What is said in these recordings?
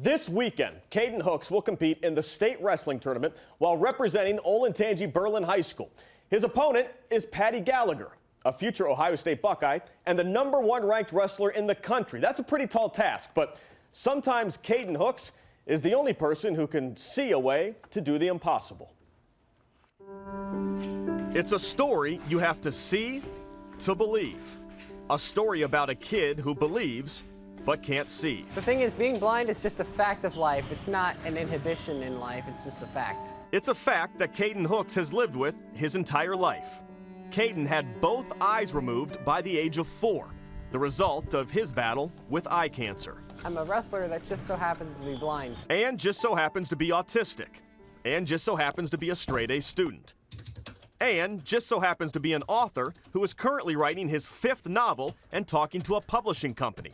This weekend, Caiden Hooks will compete in the state wrestling tournament while representing Olentangy Berlin High School. His opponent is Patty Gallagher, a future Ohio State Buckeye and the #1 ranked wrestler in the country. That's a pretty tall task, but sometimes Caiden Hooks is the only person who can see a way to do the impossible. It's a story you have to see to believe. A story about a kid who believes but can't see. The thing is, being blind is just a fact of life. It's not an inhibition in life, it's just a fact. It's a fact that Caiden Hooks has lived with his entire life. Caiden had both eyes removed by the age of 4, the result of his battle with eye cancer. I'm a wrestler that just so happens to be blind. And just so happens to be autistic. And just so happens to be a straight-A student. And just so happens to be an author who is currently writing his 5th novel and talking to a publishing company.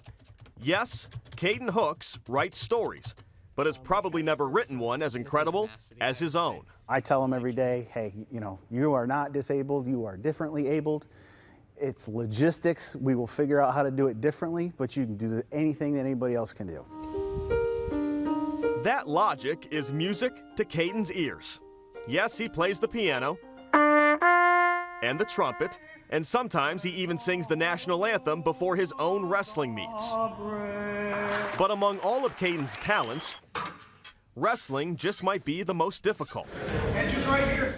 Yes, Caiden Hooks writes stories, but has probably never written one as incredible as his own. I tell them every day, hey, you are not disabled, you are differently abled. It's logistics. We will figure out how to do it differently, but you can do anything that anybody else can do. That logic is music to Caiden's ears. Yes, he plays the piano and the trumpet, and sometimes he even sings the national anthem before his own wrestling meets. But among all of Caiden's talents, wrestling just might be the most difficult.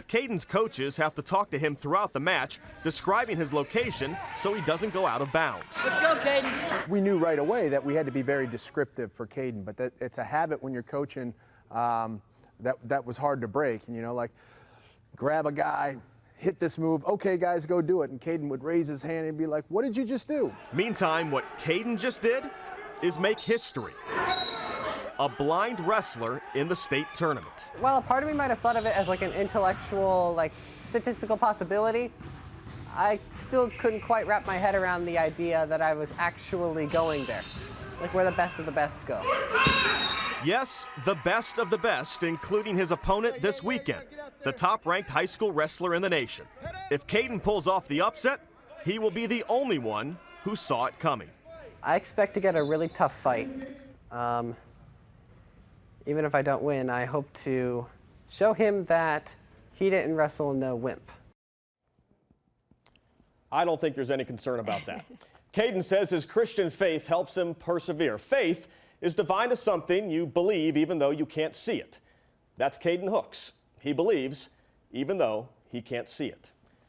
Caiden's coaches have to talk to him throughout the match, describing his location so he doesn't go out of bounds. Let's go, Caiden. We knew right away that we had to be very descriptive for Caiden, but it's a habit when you're coaching that was hard to break. And, like, grab a guy, hit this move, okay, guys, go do it. And Caiden would raise his hand and be like, what did you just do? Meantime, what Caiden just did is make history. A blind wrestler in the state tournament. Well, a part of me might have thought of it as like an intellectual, statistical possibility. I still couldn't quite wrap my head around the idea that I was actually going there. Like where the best of the best go. Yes, the best of the best, including his opponent this weekend, the top-ranked high school wrestler in the nation. If Caiden pulls off the upset, he will be the only one who saw it coming. I expect to get a really tough fight. Even if I don't win, I hope to show him that he didn't wrestle no wimp. I don't think there's any concern about that. Caiden says his Christian faith helps him persevere. Faith is defined as something you believe even though you can't see it. That's Caiden Hooks. He believes even though he can't see it.